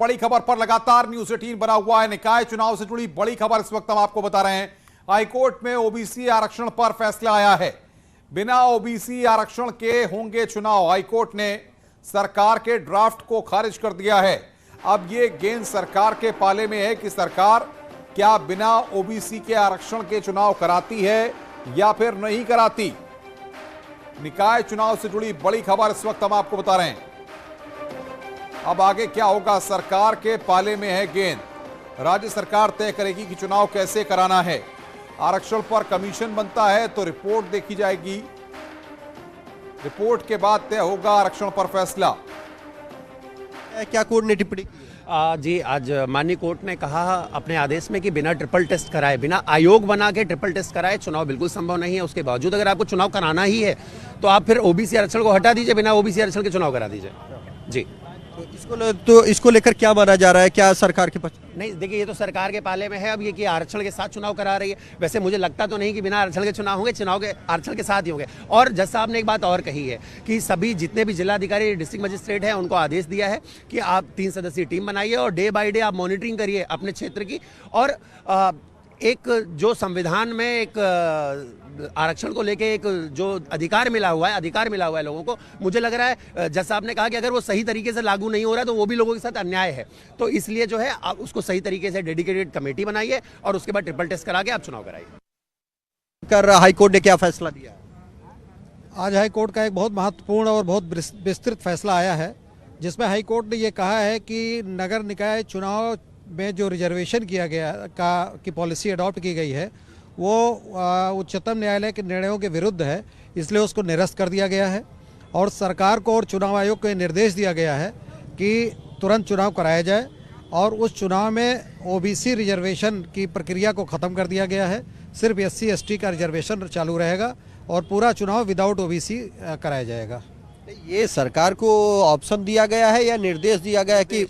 बड़ी खबर पर लगातार न्यूज 18 बना हुआ है। निकाय चुनाव से जुड़ी बड़ी खबर इस वक्त हम आपको बता रहे हैं। हाईकोर्ट में ओबीसी आरक्षण पर फैसला आया है। बिना ओबीसी आरक्षण के होंगे चुनाव। हाईकोर्ट ने सरकार के ड्राफ्ट को खारिज कर दिया है। अब यह गेंद सरकार के पाले में है कि सरकार क्या बिना ओबीसी के आरक्षण के चुनाव कराती है या फिर नहीं कराती। निकाय चुनाव से जुड़ी बड़ी खबर इस वक्त हम आपको बता रहे हैं। अब आगे क्या होगा, सरकार के पाले में है गेंद। राज्य सरकार तय करेगी कि चुनाव कैसे कराना है। आरक्षण पर कमीशन बनता है तो रिपोर्ट देखी जाएगी। रिपोर्ट के बाद तय होगा आरक्षण पर फैसला। क्या कोर्ट ने टिप्पणी जी, आज माननीय कोर्ट ने कहा अपने आदेश में कि बिना ट्रिपल टेस्ट कराए, बिना आयोग बना के ट्रिपल टेस्ट कराए चुनाव बिल्कुल संभव नहीं है। उसके बावजूद अगर आपको चुनाव कराना ही है तो आप फिर ओबीसी आरक्षण को हटा दीजिए, बिना ओबीसी आरक्षण के चुनाव करा दीजिए। जी, तो इसको लेकर क्या माना जा रहा है, क्या सरकार के पास? नहीं, देखिए ये तो सरकार के पाले में है अब ये कि आरक्षण के साथ चुनाव करा रही है। वैसे मुझे लगता तो नहीं कि बिना आरक्षण के चुनाव होंगे, चुनाव के आरक्षण के साथ ही होंगे। और जज साहब ने एक बात और कही है कि सभी जितने भी जिलाधिकारी डिस्ट्रिक्ट मजिस्ट्रेट हैं उनको आदेश दिया है कि आप 3 सदस्यीय टीम बनाइए और डे बाय डे आप मॉनिटरिंग करिए अपने क्षेत्र की। और एक जो संविधान में एक आरक्षण को लेके एक जो अधिकार मिला हुआ है लोगों को, मुझे लग रहा है जज साहब ने कहा कि अगर वो सही तरीके से लागू नहीं हो रहा तो वो भी लोगों के साथ अन्याय है। तो इसलिए जो है आप उसको सही तरीके से डेडिकेटेड कमेटी बनाइए और उसके बाद ट्रिपल टेस्ट करा के आप चुनाव कराइए। हाईकोर्ट ने क्या फैसला दिया? आज हाईकोर्ट का एक बहुत महत्वपूर्ण और बहुत विस्तृत फैसला आया है, जिसमें हाईकोर्ट ने ये कहा है कि नगर निकाय चुनाव में जो रिजर्वेशन किया गया की पॉलिसी अडॉप्ट की गई है वो उच्चतम न्यायालय के निर्णयों के विरुद्ध है, इसलिए उसको निरस्त कर दिया गया है। और सरकार को और चुनाव आयोग को ये निर्देश दिया गया है कि तुरंत चुनाव कराया जाए और उस चुनाव में ओबीसी रिजर्वेशन की प्रक्रिया को ख़त्म कर दिया गया है। सिर्फ SC ST का रिजर्वेशन चालू रहेगा और पूरा चुनाव विदाउट ओबीसी कराया जाएगा। ये सरकार को ऑप्शन दिया गया है या निर्देश दिया गया है? कि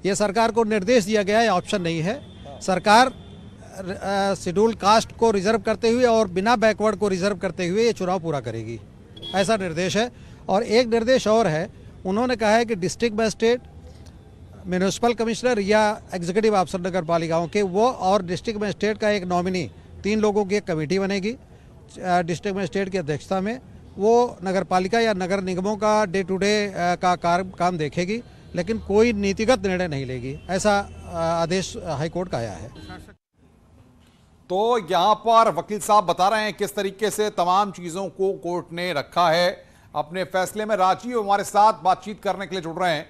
ये सरकार को निर्देश दिया गया है, ऑप्शन नहीं है। सरकार शेड्यूल्ड कास्ट को रिजर्व करते हुए और बिना बैकवर्ड को रिजर्व करते हुए ये चुनाव पूरा करेगी, ऐसा निर्देश है। और एक निर्देश और है, उन्होंने कहा है कि डिस्ट्रिक्ट मजिस्ट्रेट, म्यूनिसिपल कमिश्नर या एग्जीक्यूटिव अफसर नगर पालिकाओं के वो और डिस्ट्रिक्ट मजिस्ट्रेट का एक नॉमिनी, 3 लोगों की एक कमेटी बनेगी डिस्ट्रिक्ट मजिस्ट्रेट की अध्यक्षता में। वो नगर पालिका या नगर निगमों का डे टू डे का काम देखेगी, लेकिन कोई नीतिगत निर्णय नहीं लेगी। ऐसा आदेश हाईकोर्ट का आया है। तो यहां पर वकील साहब बता रहे हैं किस तरीके से तमाम चीजों को कोर्ट ने रखा है अपने फैसले में। राजीव हमारे साथ बातचीत करने के लिए जुड़ रहे हैं।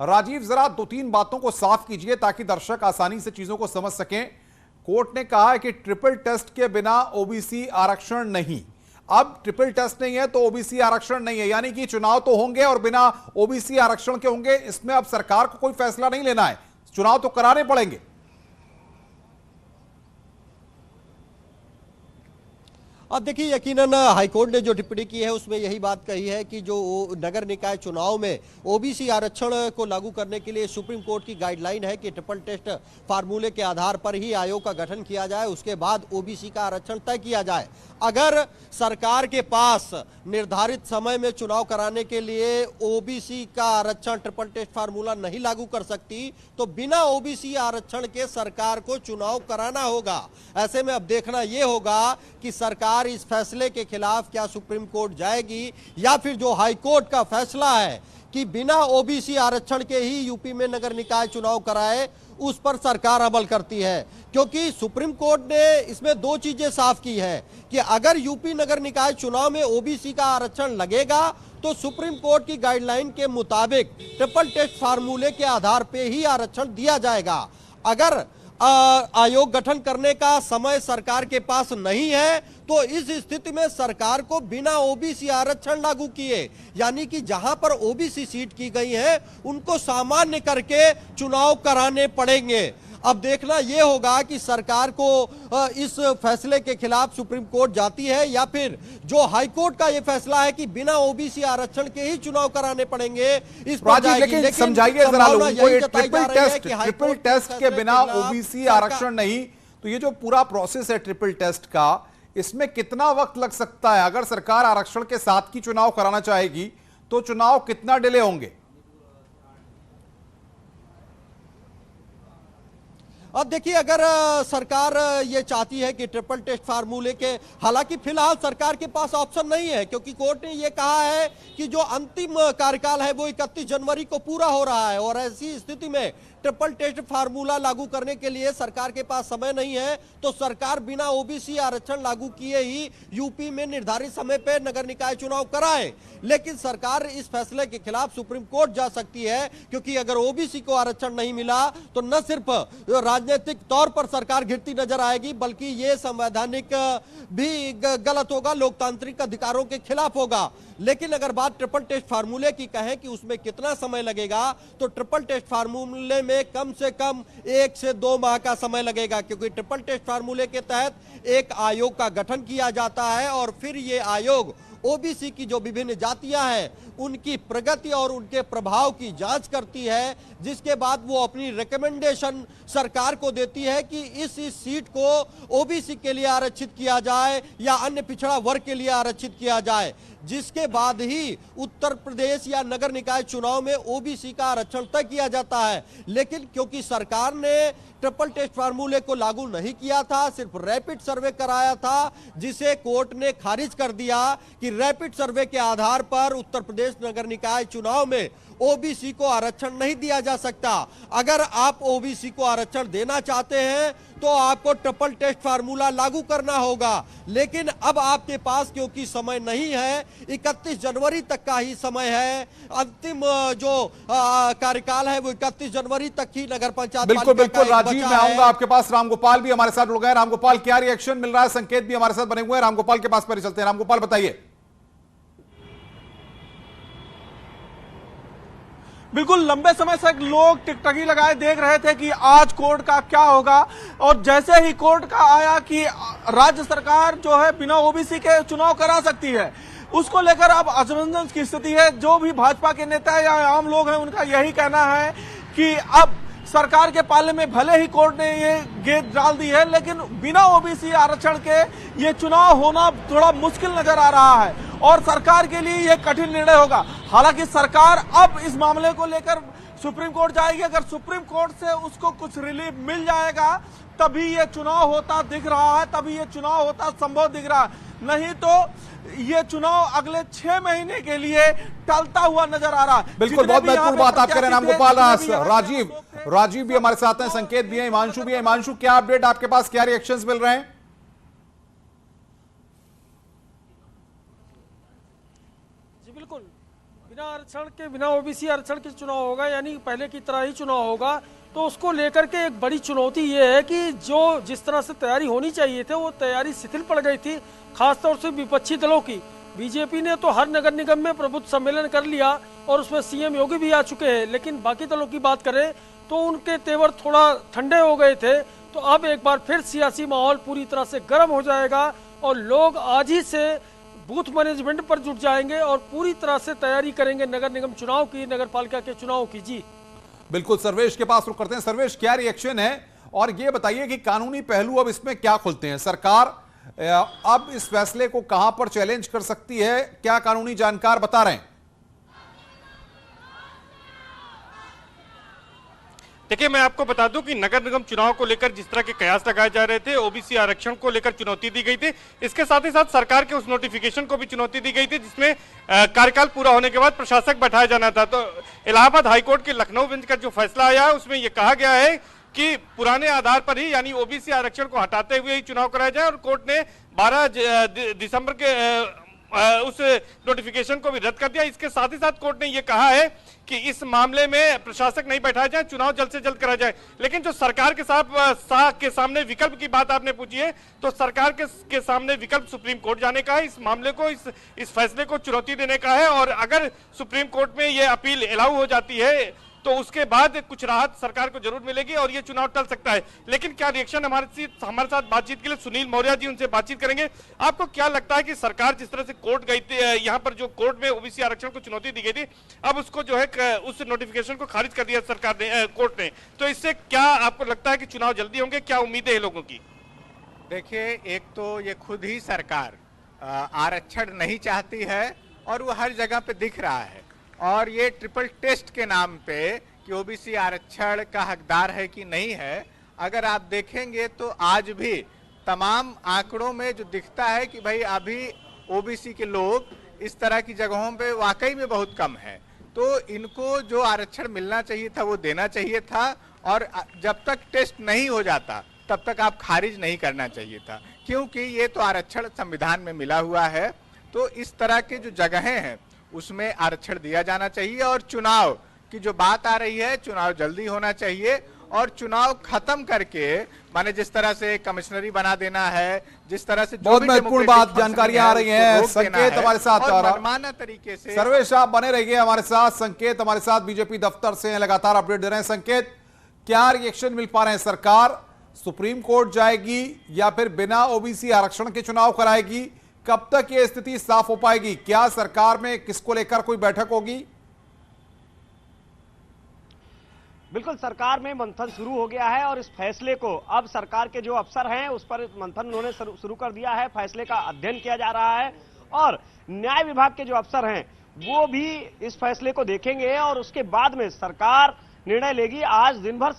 राजीव, जरा 2-3 बातों को साफ कीजिए ताकि दर्शक आसानी से चीजों को समझ सकें। कोर्ट ने कहा है कि ट्रिपल टेस्ट के बिना ओबीसी आरक्षण नहीं। अब ट्रिपल टेस्ट नहीं है तो ओबीसी आरक्षण नहीं है, यानी कि चुनाव तो होंगे और बिना ओबीसी आरक्षण के होंगे। इसमें अब सरकार को कोई फैसला नहीं लेना है, चुनाव तो कराने पड़ेंगे। अब देखिए, यकीनन हाईकोर्ट ने जो टिप्पणी की है उसमें यही बात कही है कि जो नगर निकाय चुनाव में ओबीसी आरक्षण को लागू करने के लिए सुप्रीम कोर्ट की गाइडलाइन है कि ट्रिपल टेस्ट फार्मूले के आधार पर ही आयोग का गठन किया जाए, उसके बाद ओबीसी का आरक्षण तय किया जाए। अगर सरकार के पास निर्धारित समय में चुनाव कराने के लिए ओबीसी का आरक्षण ट्रिपल टेस्ट फार्मूला नहीं लागू कर सकती तो बिना ओबीसी आरक्षण के सरकार को चुनाव कराना होगा। ऐसे में अब देखना यह होगा कि सरकार इस फैसले के खिलाफ क्या सुप्रीम कोर्ट जाएगी या फिर जो हाई कोर्ट का फैसला है कि बिना ओबीसी आरक्षण के ही यूपी में नगर निकाय चुनाव कराए उस पर सरकार अमल करती है। क्योंकि सुप्रीम कोर्ट ने इसमें 2 चीजें साफ की है कि अगर यूपी नगर निकाय चुनाव में ओबीसी का आरक्षण लगेगा तो सुप्रीम कोर्ट की गाइडलाइन के मुताबिक ट्रिपल टेस्ट फार्मूले के आधार पर ही आरक्षण दिया जाएगा। अगर आयोग गठन करने का समय सरकार के पास नहीं है तो इस स्थिति में सरकार को बिना ओबीसी आरक्षण लागू किए, यानी कि जहां पर ओबीसी सीट की गई है उनको सामान्य करके चुनाव कराने पड़ेंगे। अब देखना यह होगा कि सरकार को इस फैसले के खिलाफ सुप्रीम कोर्ट जाती है या फिर जो हाईकोर्ट का यह फैसला है कि बिना ओबीसी आरक्षण के ही चुनाव कराने पड़ेंगे इस पर जाएगी। लेकिन समझाइए जरा लोगों को, ये ट्रिपल टेस्ट के बिना ओबीसी आरक्षण नहीं, तो ये जो पूरा प्रोसेस है ट्रिपल टेस्ट का, इसमें कितना वक्त लग सकता है? अगर सरकार आरक्षण के साथ की चुनाव कराना चाहेगी तो चुनाव कितना डिले होंगे? अब देखिए, अगर सरकार ये चाहती है कि ट्रिपल टेस्ट फार्मूले के, हालांकि फिलहाल सरकार के पास ऑप्शन नहीं है, क्योंकि कोर्ट ने ये कहा है कि जो अंतिम कार्यकाल है वो 31 जनवरी को पूरा हो रहा है, और ऐसी स्थिति में ट्रिपल टेस्ट फार्मूला लागू करने के लिए सरकार के पास समय नहीं है, तो सरकार बिना ओबीसी आरक्षण लागू किए ही यूपी में निर्धारित समय पर नगर निकाय चुनाव कराए। लेकिन सरकार इस फैसले के खिलाफ सुप्रीम कोर्ट जा सकती है, क्योंकि अगर ओबीसी को आरक्षण नहीं मिला तो न सिर्फ राजनीतिक तौर पर सरकार गिरती नजर आएगी, बल्कि ये संवैधानिक भी गलत होगा, लोकतांत्रिक अधिकारों के खिलाफ होगा। लेकिन अगर बात ट्रिपल टेस्ट फार्मूले की कहें कि उसमें कितना समय लगेगा, तो ट्रिपल टेस्ट फार्मूले में कम से कम 1 से 2 माह का समय लगेगा, क्योंकि ट्रिपल टेस्ट फार्मूले के तहत एक आयोग का गठन किया जाता है और फिर ये आयोग ओबीसी की जो विभिन्न जातियां हैं उनकी प्रगति और उनके प्रभाव की जांच करती है, जिसके बाद वो अपनी रिकमेंडेशन सरकार को देती है कि इस सीट को ओबीसी के लिए आरक्षित किया जाए या अन्य पिछड़ा वर्ग के लिए आरक्षित किया जाए, जिसके बाद ही उत्तर प्रदेश या नगर निकाय चुनाव में ओबीसी का आरक्षण तय किया जाता है। लेकिन क्योंकि सरकार ने ट्रिपल टेस्ट फार्मूले को लागू नहीं किया था, सिर्फ रैपिड सर्वे कराया था, जिसे कोर्ट ने खारिज कर दिया कि रैपिड सर्वे के आधार पर उत्तर प्रदेश नगर निकाय चुनाव में ओबीसी को आरक्षण नहीं दिया जा सकता। अगर आप ओबीसी को आरक्षण देना चाहते हैं तो आपको ट्रिपल टेस्ट फार्मूला लागू करना होगा। लेकिन अब आपके पास क्योंकि समय नहीं है, 31 जनवरी तक का ही समय है, अंतिम जो कार्यकाल है वो 31 जनवरी तक ही नगर पंचायत। बिल्कुल बिल्कुल राजीव, मैं आऊंगा आपके पास। रामगोपाल भी हमारे साथ जुड़ गए। रामगोपाल, क्या रिएक्शन मिल रहा है? संकेत भी हमारे साथ बने हुए हैं, रामगोपाल के पास पर चलते हैं। रामगोपाल बताइए। बिल्कुल, लंबे समय से लोग टिकटकी लगाए देख रहे थे कि आज कोर्ट का क्या होगा, और जैसे ही कोर्ट का आया कि राज्य सरकार जो है बिना ओबीसी के चुनाव करा सकती है, उसको लेकर अब असमंजस की स्थिति है। जो भी भाजपा के नेता या आम लोग हैं उनका यही कहना है कि अब सरकार के पाले में भले ही कोर्ट ने ये गेंद डाल दी है, लेकिन बिना ओबीसी आरक्षण के ये चुनाव होना थोड़ा मुश्किल नजर आ रहा है और सरकार के लिए ये कठिन निर्णय होगा। हालांकि सरकार अब इस मामले को लेकर सुप्रीम कोर्ट जाएगी। अगर सुप्रीम कोर्ट से उसको कुछ रिलीफ मिल जाएगा तभी ये चुनाव होता दिख रहा है, तभी ये चुनाव होता संभव दिख रहा है, नहीं तो ये चुनाव अगले 6 महीने के लिए टलता हुआ नजर आ रहा है। बिल्कुल, बहुत महत्वपूर्ण बात आप कह रहे हैं रामगोपाल। राजीव भी हमारे साथ हैं, संकेत भी है, हिमांशु भी है। हिमांशु, क्या अपडेट आपके पास, क्या रिएक्शंस मिल रहे हैं? जी बिल्कुल, बिना आरक्षण के, बिना ओबीसी आरक्षण के चुनाव होगा, यानी पहले की तरह ही चुनाव होगा। तो उसको लेकर के एक बड़ी चुनौती ये है कि जो जिस तरह से तैयारी होनी चाहिए थी वो तैयारी शिथिल पड़ गई थी, खासतौर से विपक्षी दलों की। बीजेपी ने तो हर नगर निगम में प्रबुद्ध सम्मेलन कर लिया और उसमें सीएम योगी भी आ चुके हैं, लेकिन बाकी दलों की बात करें तो उनके तेवर थोड़ा ठंडे हो गए थे। तो अब एक बार फिर सियासी माहौल पूरी तरह से गर्म हो जाएगा और लोग आज ही से बूथ मैनेजमेंट पर जुट जाएंगे और पूरी तरह से तैयारी करेंगे नगर निगम चुनाव की, नगर पालिका के चुनाव की। जी बिल्कुल, सर्वेश के पास रुक करते हैं। सर्वेश, क्या रिएक्शन है और ये बताइए कि कानूनी पहलू अब इसमें क्या खुलते हैं? सरकार अब इस फैसले को कहां पर चैलेंज कर सकती है, क्या कानूनी जानकार बता रहे हैं? देखिए, मैं आपको बता दूं कि नगर निगम चुनाव को लेकर जिस तरह के कयास लगाए जा रहे थे, ओबीसी आरक्षण को लेकर चुनौती दी गई थी, इसके साथ ही साथ सरकार के उस नोटिफिकेशन को भी चुनौती दी गई थी जिसमें कार्यकाल पूरा होने के बाद प्रशासक बैठाया जाना था। तो इलाहाबाद हाईकोर्ट के लखनऊ बेंच का जो फैसला आया है उसमें यह कहा गया है कि पुराने आधार पर ही, यानी ओबीसी आरक्षण को हटाते हुए ही चुनाव कराया जाए, और कोर्ट ने 12 दिसंबर के उस नोटिफिकेशन को भी रद्द कर दिया। इसके साथ ही साथ कोर्ट ने यह कहा है कि इस मामले में प्रशासक नहीं बैठाया जाए, चुनाव जल्द से जल्द कराया जाए। लेकिन जो सरकार के सामने विकल्प की बात आपने पूछी है, तो सरकार के सामने विकल्प सुप्रीम कोर्ट जाने का है, इस मामले को, इस फैसले को चुनौती देने का है, और अगर सुप्रीम कोर्ट में यह अपील अलाउ हो जाती है तो उसके बाद कुछ राहत सरकार को जरूर मिलेगी और ये चुनाव टल सकता है। लेकिन क्या रिएक्शन हमारे साथ बातचीत के लिए सुनील मौर्य जी, उनसे बातचीत करेंगे। आपको क्या लगता है कि सरकार जिस तरह से कोर्ट गई थी, यहाँ पर जो कोर्ट में ओबीसी आरक्षण को चुनौती दी गई थी, अब उसको जो है उस नोटिफिकेशन को खारिज कर दिया सरकार ने, कोर्ट ने, तो इससे क्या आपको लगता है कि चुनाव जल्दी होंगे? क्या उम्मीदें हैं लोगों की? देखिए, एक तो ये खुद ही सरकार आरक्षण नहीं चाहती है और वो हर जगह पे दिख रहा है, और ये ट्रिपल टेस्ट के नाम पे कि ओबीसी आरक्षण का हकदार है कि नहीं है, अगर आप देखेंगे तो आज भी तमाम आंकड़ों में जो दिखता है कि भाई अभी ओबीसी के लोग इस तरह की जगहों पे वाकई में बहुत कम है। तो इनको जो आरक्षण मिलना चाहिए था वो देना चाहिए था, और जब तक टेस्ट नहीं हो जाता तब तक आप खारिज नहीं करना चाहिए था, क्योंकि ये तो आरक्षण संविधान में मिला हुआ है। तो इस तरह के जो जगहें हैं उसमें आरक्षण दिया जाना चाहिए। और चुनाव की जो बात आ रही है, चुनाव जल्दी होना चाहिए और चुनाव खत्म करके, माने जिस तरह से कमिश्नरी बना देना है, जिस तरह से बहुत महत्वपूर्ण बात जानकारियां आ रही हैं। संकेत हमारे साथ मनमाना तरीके से सर्वेश आप बने रहिए हमारे साथ। संकेत हमारे साथ बीजेपी दफ्तर से लगातार अपडेट दे रहे हैं। संकेत, क्या रिएक्शन मिल पा रहे हैं? सरकार सुप्रीम कोर्ट जाएगी या फिर बिना ओबीसी आरक्षण के चुनाव कराएगी? कब तक यह स्थिति साफ हो पाएगी? क्या सरकार में किसको लेकर कोई बैठक होगी? बिल्कुल, सरकार में मंथन शुरू हो गया है और इस फैसले को अब सरकार के जो अफसर हैं उस पर मंथन उन्होंने शुरू कर दिया है। फैसले का अध्ययन किया जा रहा है और न्याय विभाग के जो अफसर हैं वो भी इस फैसले को देखेंगे और उसके बाद में सरकार निर्णय लेगी। आज दिन भर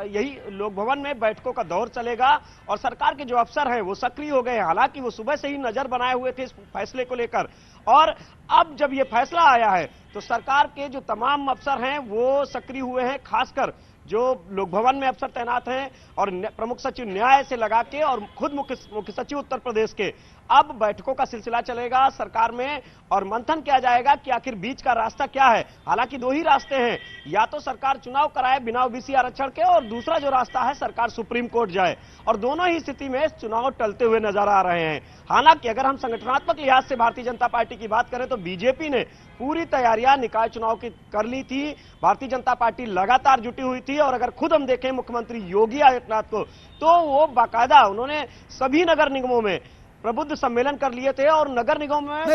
यही लोक भवन में बैठकों का दौर चलेगा और सरकार के जो अफसर हैं वो सक्रिय हो गए हैं। हालांकि वो सुबह से ही नजर बनाए हुए थे इस फैसले को लेकर, और अब जब ये फैसला आया है तो सरकार के जो तमाम अफसर हैं वो सक्रिय हुए हैं। खासकर जो लोक भवन में अफसर तैनात हैं और प्रमुख सचिव न्याय से लगा के और खुद मुख्य सचिव उत्तर प्रदेश के, अब बैठकों का सिलसिला चलेगा सरकार में और मंथन किया जाएगा कि आखिर बीच का रास्ता क्या है। हालांकि दो ही रास्ते हैं, या तो सरकार चुनाव कराए बिना ओबीसी आरक्षण के, और दूसरा जो रास्ता है सरकार सुप्रीम कोर्ट जाए, और दोनों ही स्थिति में चुनाव टलते हुए नजर आ रहे हैं। हालांकि अगर हम संगठनात्मक लिहाज से भारतीय जनता पार्टी की बात करें तो बीजेपी ने पूरी तैयारियां निकाय चुनाव की कर ली थी। भारतीय जनता पार्टी लगातार जुटी हुई थी और अगर खुद हम देखें मुख्यमंत्री योगी आदित्यनाथ को तो वो बाकायदा उन्होंने सभी नगर निगमों में प्रबुद्ध सम्मेलन कर लिए थे और नगर निगम में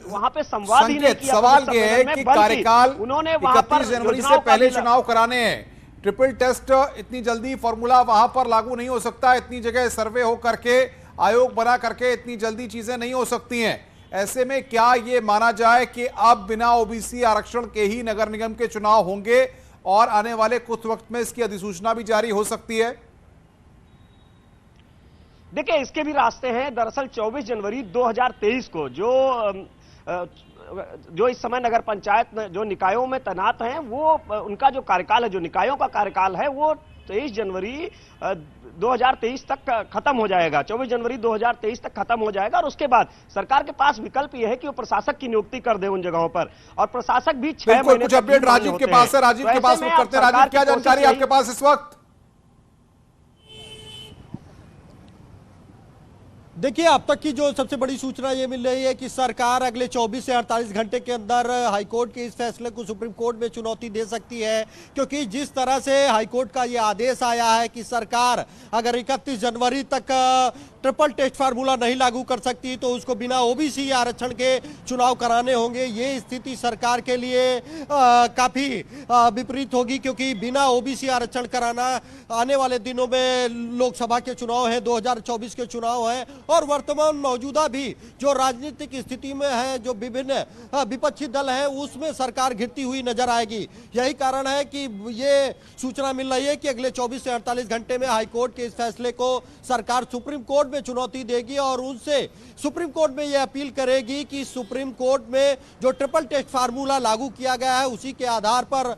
वहां पे संवाद ही नहीं किया। सवाल ये है कि कार्यकाल उन्होंने 31 जनवरी से पहले चुनाव कराने हैं। ट्रिपल टेस्ट इतनी जल्दी फॉर्मूला वहां पर लागू नहीं हो सकता। इतनी जगह सर्वे हो करके, आयोग बना करके इतनी जल्दी चीजें नहीं हो सकती हैं। ऐसे में क्या ये माना जाए कि अब बिना ओबीसी आरक्षण के ही नगर निगम के चुनाव होंगे और आने वाले कुछ वक्त में इसकी अधिसूचना भी जारी हो सकती है? देखिए, इसके भी रास्ते हैं। दरअसल 24 जनवरी 2023 को जो इस समय नगर पंचायत जो निकायों में तैनात हैं वो उनका जो कार्यकाल है, जो निकायों का कार्यकाल है, वो 23 जनवरी 2023 तक खत्म हो जाएगा। 24 जनवरी 2023 तक खत्म हो जाएगा और उसके बाद सरकार के पास विकल्प यह है कि वो प्रशासक की नियुक्ति कर दे उन जगहों पर, और प्रशासक भी 6 महीने कुछ अपडेट राजीव के पास है। राजीव के पास करते हैं। राजीव, क्या जानकारी आपके पास इस वक्त? देखिए, अब तक की जो सबसे बड़ी सूचना ये मिल रही है कि सरकार अगले 24 से 48 घंटे के अंदर हाईकोर्ट के इस फैसले को सुप्रीम कोर्ट में चुनौती दे सकती है, क्योंकि जिस तरह से हाईकोर्ट का ये आदेश आया है कि सरकार अगर 31 जनवरी तक ट्रिपल टेस्ट फार्मूला नहीं लागू कर सकती तो उसको बिना ओबीसी आरक्षण के चुनाव कराने होंगे। ये स्थिति सरकार के लिए काफी विपरीत होगी, क्योंकि बिना ओबीसी आरक्षण कराना, आने वाले दिनों में लोकसभा के चुनाव है, 2024 के चुनाव है और वर्तमान मौजूदा भी जो राजनीतिक स्थिति में है, जो विभिन्न विपक्षी दल है, उसमें सरकार घिरती हुई नजर आएगी। यही कारण है कि ये सूचना मिल रही है कि अगले 24 से 48 घंटे में हाईकोर्ट के इस फैसले को सरकार सुप्रीम कोर्ट में चुनौती देगी और उनसे सुप्रीम कोर्ट में यह अपील करेगी कि सुप्रीम कोर्ट में जो ट्रिपल टेस्ट फार्मूला लागू किया गया है उसी के आधार पर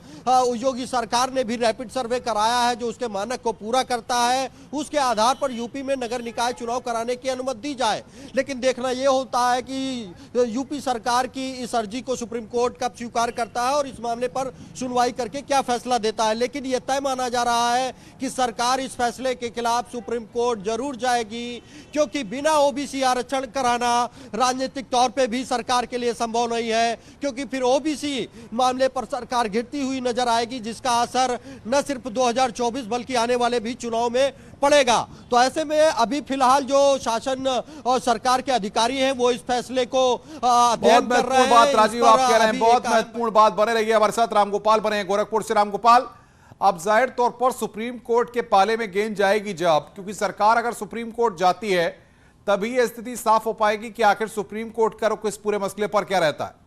योगी सरकार ने भी रैपिड सर्वे कराया है जो उसके मानक को पूरा करता है, उसके आधार पर यूपी में नगर निकाय चुनाव कराने की अनुमति दी जाए। लेकिन देखना यह होता है कि यूपी सरकार की इस अर्जी को सुप्रीम कोर्ट कब स्वीकार करता है और इस मामले पर सुनवाई करके क्या फैसला देता है। लेकिन यह तय माना जा रहा है कि सरकार इस फैसले के खिलाफ सुप्रीम कोर्ट जरूर जाएगी, क्योंकि बिना ओबीसी आरक्षण कराना राजनीतिक तौर पे भी सरकार के लिए संभव नहीं है, क्योंकि फिर ओबीसी मामले पर सरकार घिरती हुई नजर आएगी, जिसका असर न सिर्फ 2024 बल्कि आने वाले भी चुनाव में पड़ेगा। तो ऐसे में अभी फिलहाल जो शासन और सरकार के अधिकारी हैं वो इस फैसले को अध्ययन कर रहे हैं। बात राजीव आप कह रहे हैं, बहुत महत्वपूर्ण बात। बने रहिए हमारे साथ। रामगोपाल बने हैं गोरखपुर से। रामगोपाल, अब जाहिर तौर पर सुप्रीम कोर्ट के पाले में गेंद जाएगी जब, क्योंकि सरकार अगर सुप्रीम कोर्ट जाती है तभी यह स्थिति साफ हो पाएगी कि आखिर सुप्रीम कोर्ट का रुख इस पूरे मसले पर क्या रहता है।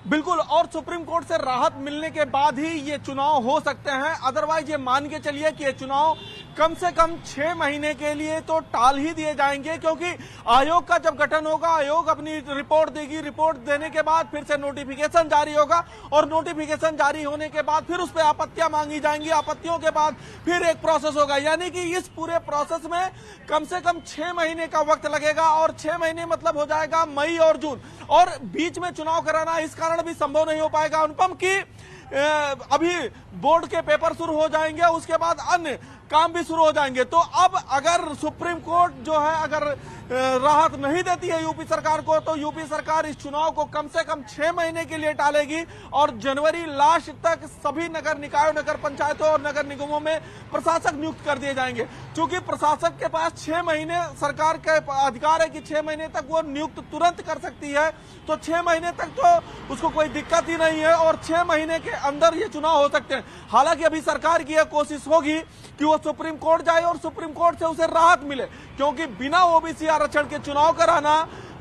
बिल्कुल, और सुप्रीम कोर्ट से राहत मिलने के बाद ही ये चुनाव हो सकते हैं। अदरवाइज ये मान के चलिए कि ये चुनाव कम से कम 6 महीने के लिए तो टाल ही दिए जाएंगे, क्योंकि आयोग का जब गठन होगा, आयोग अपनी रिपोर्ट देगी, रिपोर्ट देने के बाद फिर से नोटिफिकेशन जारी होगा और नोटिफिकेशन जारी होने के बाद फिर उस पर आपत्तियां मांगी जाएंगी, आपत्तियों के बाद फिर एक प्रोसेस होगा। यानी कि इस पूरे प्रोसेस में कम से कम 6 महीने का वक्त लगेगा, और 6 महीने मतलब हो जाएगा मई और जून, और बीच में चुनाव कराना इस कारण भी संभव नहीं हो पाएगा अनुपम की अभी बोर्ड के पेपर शुरू हो जाएंगे, उसके बाद अन्य काम भी शुरू हो जाएंगे। तो अब अगर सुप्रीम कोर्ट जो है अगर राहत नहीं देती है यूपी सरकार को, तो यूपी सरकार इस चुनाव को कम से कम 6 महीने के लिए टालेगी और जनवरी लास्ट तक सभी नगर निकायों, नगर पंचायतों और नगर निगमों में प्रशासक नियुक्त कर दिए जाएंगे। क्योंकि प्रशासक के पास 6 महीने सरकार का अधिकार है कि 6 महीने तक वो नियुक्त तुरंत कर सकती है, तो 6 महीने तक तो उसको कोई दिक्कत ही नहीं है और 6 महीने के अंदर ये चुनाव हो सकते हैं। हालांकि अभी सरकार की यह कोशिश होगी कि वो सुप्रीम कोर्ट जाए और सुप्रीम कोर्ट से उसे राहत मिले, क्योंकि बिना ओबीसी आरक्षण के चुनाव कराना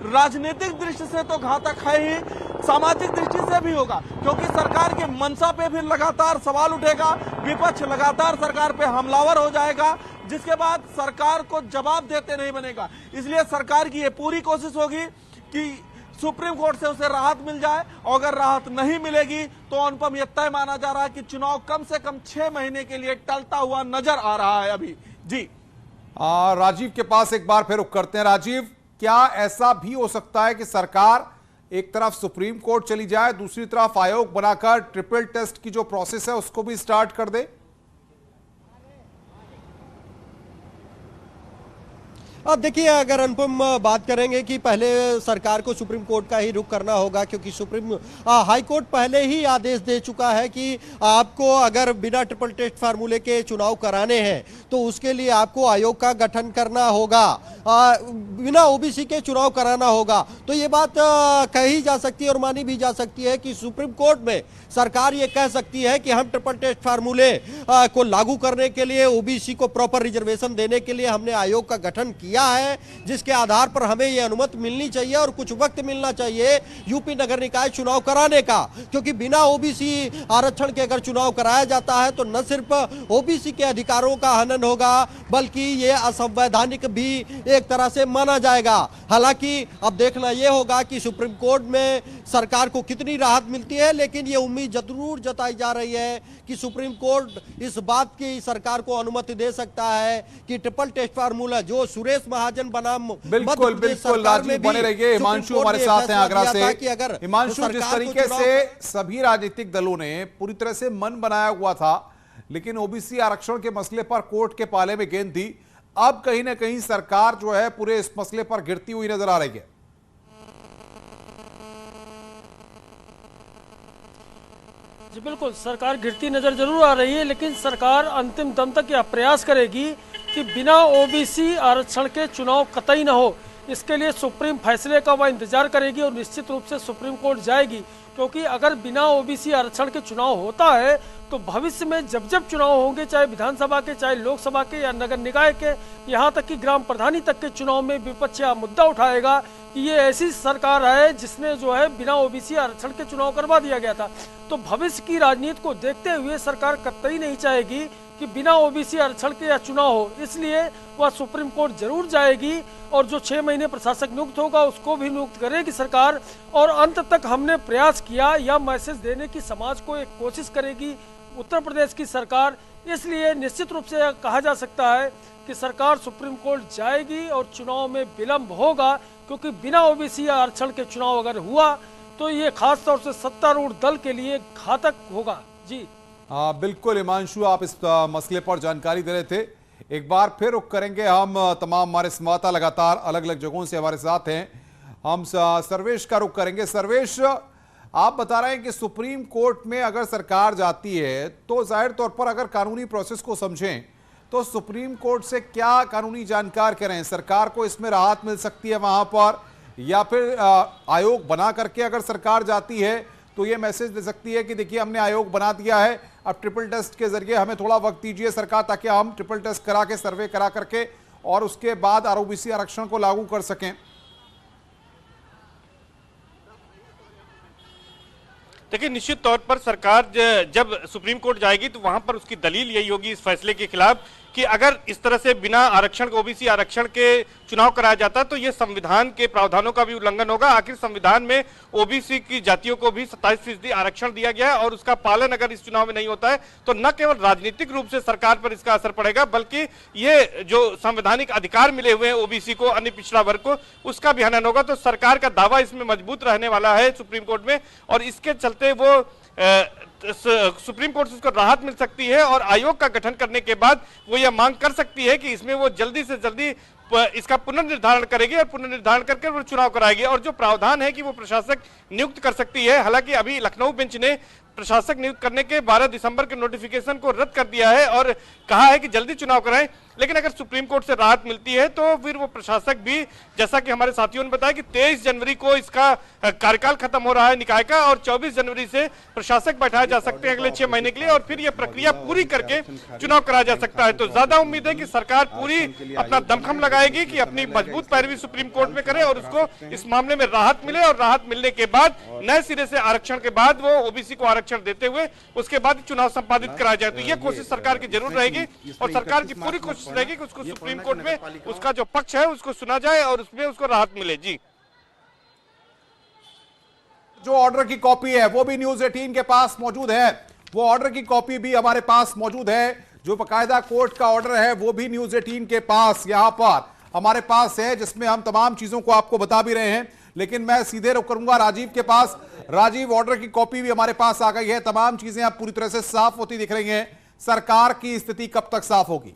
राजनीतिक दृष्टि से तो घातक है ही, सामाजिक दृष्टि से भी होगा, क्योंकि सरकार के मंशा पे फिर लगातार सवाल उठेगा, विपक्ष लगातार सरकार पे हमलावर हो जाएगा, जिसके बाद सरकार को जवाब देते नहीं बनेगा। इसलिए सरकार की ये पूरी कोशिश होगी कि सुप्रीम कोर्ट से उसे राहत मिल जाए, और अगर राहत नहीं मिलेगी तो अनुपम यह तय माना जा रहा है कि चुनाव कम से कम 6 महीने के लिए टलता हुआ नजर आ रहा है अभी। जी राजीव के पास एक बार फिर रुख करते हैं। राजीव, क्या ऐसा भी हो सकता है कि सरकार एक तरफ सुप्रीम कोर्ट चली जाए, दूसरी तरफ आयोग बनाकर ट्रिपल टेस्ट की जो प्रोसेस है उसको भी स्टार्ट कर दे? अब देखिए, अगर अनुपम बात करेंगे कि पहले सरकार को सुप्रीम कोर्ट का ही रुख करना होगा, क्योंकि हाई कोर्ट पहले ही आदेश दे चुका है कि आपको अगर बिना ट्रिपल टेस्ट फार्मूले के चुनाव कराने हैं तो उसके लिए आपको आयोग का गठन करना होगा, बिना ओबीसी के चुनाव कराना होगा। तो ये बात कही जा सकती है और मानी भी जा सकती है कि सुप्रीम कोर्ट में सरकार ये कह सकती है कि हम ट्रिपल टेस्ट फार्मूले को लागू करने के लिए, ओबीसी को प्रॉपर रिजर्वेशन देने के लिए हमने आयोग का गठन किया है, जिसके आधार पर हमें यह अनुमति मिलनी चाहिए और कुछ वक्त मिलना चाहिए यूपी नगर निकाय चुनाव कराने का। क्योंकि बिना ओबीसी आरक्षण के अगर चुनाव कराया जाता है तो न सिर्फ ओबीसी के अधिकारों का हनन होगा, बल्कि यह असंवैधानिक भी एक तरह से माना जाएगा। हालांकि अब देखना यह होगा कि सुप्रीम कोर्ट में सरकार को कितनी राहत मिलती है, लेकिन यह उम्मीद जरूर जताई जा रही है कि सुप्रीम कोर्ट इस बात की सरकार को अनुमति दे सकता है कि ट्रिपल टेस्ट फार्मूला जो सुरेश महाजन बनाम बिल्कुल राजीव बने रहिए। हिमांशु हमारे साथ हैं आगरा से। हिमांशु, जिस तरीके से सभी राजनीतिक दलों ने पूरी तरह से मन बनाया हुआ था, लेकिन ओबीसी आरक्षण के मसले पर कोर्ट के पाले में गेंद थी, अब कहीं ना कहीं सरकार जो है पूरे इस मसले पर गिरती हुई नजर आ रही है। जी बिल्कुल, सरकार गिरती नजर जरूर आ रही है, लेकिन सरकार अंतिम दम तक यह प्रयास करेगी कि बिना ओबीसी आरक्षण के चुनाव कतई न हो। इसके लिए सुप्रीम फैसले का वह इंतजार करेगी और निश्चित रूप से सुप्रीम कोर्ट जाएगी, क्योंकि अगर बिना ओबीसी आरक्षण के चुनाव होता है तो भविष्य में जब जब चुनाव होंगे, चाहे विधानसभा के, चाहे लोकसभा के या नगर निकाय के, यहाँ तक कि ग्राम प्रधानी तक के चुनाव में विपक्ष यह मुद्दा उठाएगा कि ये ऐसी सरकार है जिसने जो है बिना ओबीसी आरक्षण के चुनाव करवा दिया गया था। तो भविष्य की राजनीति को देखते हुए सरकार कतई नहीं चाहेगी कि बिना ओबीसी आरक्षण के या चुनाव हो, इसलिए वह सुप्रीम कोर्ट जरूर जाएगी और जो 6 महीने प्रशासक नियुक्त होगा उसको भी नियुक्त करेगी सरकार। और अंत तक हमने प्रयास किया या मैसेज देने की समाज को एक कोशिश करेगी उत्तर प्रदेश की सरकार। इसलिए निश्चित रूप से कहा जा सकता है कि सरकार सुप्रीम कोर्ट जाएगी और चुनाव में विलंब होगा, क्योंकि बिना ओबीसी आरक्षण के चुनाव अगर हुआ तो ये खास तौर से सत्तारूढ़ दल के लिए घातक होगा। जी बिल्कुल हिमांशु, आप इस मसले पर जानकारी दे रहे थे। एक बार फिर रुख करेंगे हम, तमाम हमारे संवाददाता लगातार अलग अलग जगहों से हमारे साथ हैं, हम सर्वेश का रुख करेंगे। सर्वेश, आप बता रहे हैं कि सुप्रीम कोर्ट में अगर सरकार जाती है तो जाहिर तौर पर अगर कानूनी प्रोसेस को समझें तो सुप्रीम कोर्ट से क्या कानूनी जानकार करें, सरकार को इसमें राहत मिल सकती है वहां पर, या फिर आयोग बना करके अगर सरकार जाती है तो ये मैसेज दे सकती है कि देखिए हमने आयोग बना दिया है, अब ट्रिपल टेस्ट के जरिए हमें थोड़ा वक्त दीजिए सरकार, ताकि हम ट्रिपल टेस्ट करा के, सर्वे करा करके और उसके बाद ओबीसी आरक्षण को लागू कर सकें? देखिए, निश्चित तौर पर सरकार जब सुप्रीम कोर्ट जाएगी तो वहां पर उसकी दलील यही होगी इस फैसले के खिलाफ कि अगर इस तरह से बिना आरक्षण ओबीसी आरक्षण के चुनाव कराया जाता तो ये संविधान के प्रावधानों का भी उल्लंघन होगा। आखिर संविधान में ओबीसी की जातियों को भी 27% आरक्षण दिया गया है और उसका पालन अगर इस चुनाव में नहीं होता है तो न केवल राजनीतिक रूप से सरकार पर इसका असर पड़ेगा, बल्कि ये जो संवैधानिक अधिकार मिले हुए हैं ओबीसी को, अन्य पिछड़ा वर्ग को, उसका भी हनन होगा। तो सरकार का दावा इसमें मजबूत रहने वाला है सुप्रीम कोर्ट में, और इसके चलते वो सुप्रीम कोर्ट से उसको राहत मिल सकती है और आयोग का गठन करने के बाद वो यह मांग कर सकती है कि इसमें वो जल्दी से जल्दी इसका पुनर्निर्धारण करेगी और पुनर्निर्धारण करके वो चुनाव कराएगी। और जो प्रावधान है कि वो प्रशासक नियुक्त कर सकती है, हालांकि अभी लखनऊ बेंच ने प्रशासक नियुक्त करने के 12 दिसंबर के नोटिफिकेशन को रद्द कर दिया है और कहा है कि जल्दी चुनाव कराएं। लेकिन अगर सुप्रीम कोर्ट से राहत मिलती है तो फिर वो प्रशासक भी, जैसा कि हमारे साथियों ने बताया कि 23 जनवरी को इसका कार्यकाल खत्म हो रहा है निकाय का, और 24 जनवरी से प्रशासक बैठाए जा सकते हैं अगले 6 महीने के लिए, और फिर यह प्रक्रिया पूरी करके चुनाव कराया जा सकता है। तो ज्यादा उम्मीद है कि सरकार पूरी अपना दमखम लगाएगी कि अपनी मजबूत पैरवी सुप्रीम कोर्ट में करे और उसको इस मामले में राहत मिले, और राहत मिलने के बाद नए सिरे से आरक्षण के बाद वो ओबीसी को आरक्षण देते हुए उसके बाद चुनाव संपादित कराया जाए। तो ये कोशिश सरकार की जरूर रहेगी और सरकार की पूरी कोशिश रहेगी कि उसको सुप्रीम कोर्ट में उसका जो पक्ष है उसको सुना जाए और उसमें उसको राहत मिले। जी, जो ऑर्डर की कॉपी है वो भी न्यूज 18 के पास मौजूद है, वो ऑर्डर की कॉपी भी हमारे पास मौजूद है। जो बकायदा कोर्ट का ऑर्डर है वो भी न्यूज 18 के पास यहां पर हमारे पास है, जिसमें हम तमाम चीजों को आपको बता भी रहे हैं। लेकिन मैं सीधे रुख करूंगा राजीव के पास। राजीव, ऑर्डर की कॉपी भी हमारे पास आ गई है, तमाम चीजें अब पूरी तरह से साफ होती दिख रही हैं। सरकार की स्थिति कब तक साफ होगी?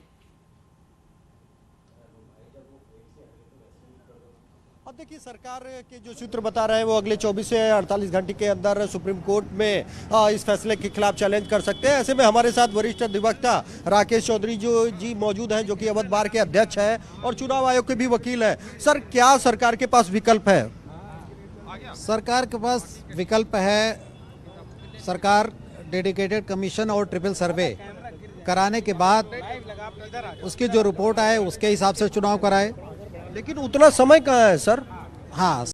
अब देखिए, सरकार के जो सूत्र बता रहे हैं वो अगले 24 से 48 घंटे के अंदर सुप्रीम कोर्ट में इस फैसले के खिलाफ चैलेंज कर सकते हैं। ऐसे में हमारे साथ वरिष्ठ अधिवक्ता राकेश चौधरी जी मौजूद हैं, जो कि अवध बार के अध्यक्ष हैं और चुनाव आयोग के भी वकील हैं। सर, क्या सरकार के पास विकल्प है? सरकार के पास विकल्प है। सरकार डेडिकेटेड कमीशन और ट्रिपल सर्वे कराने के बाद उसकी जो रिपोर्ट आए उसके हिसाब से चुनाव कराए। लेकिन उतना समय कहाँ है सर? हाँ,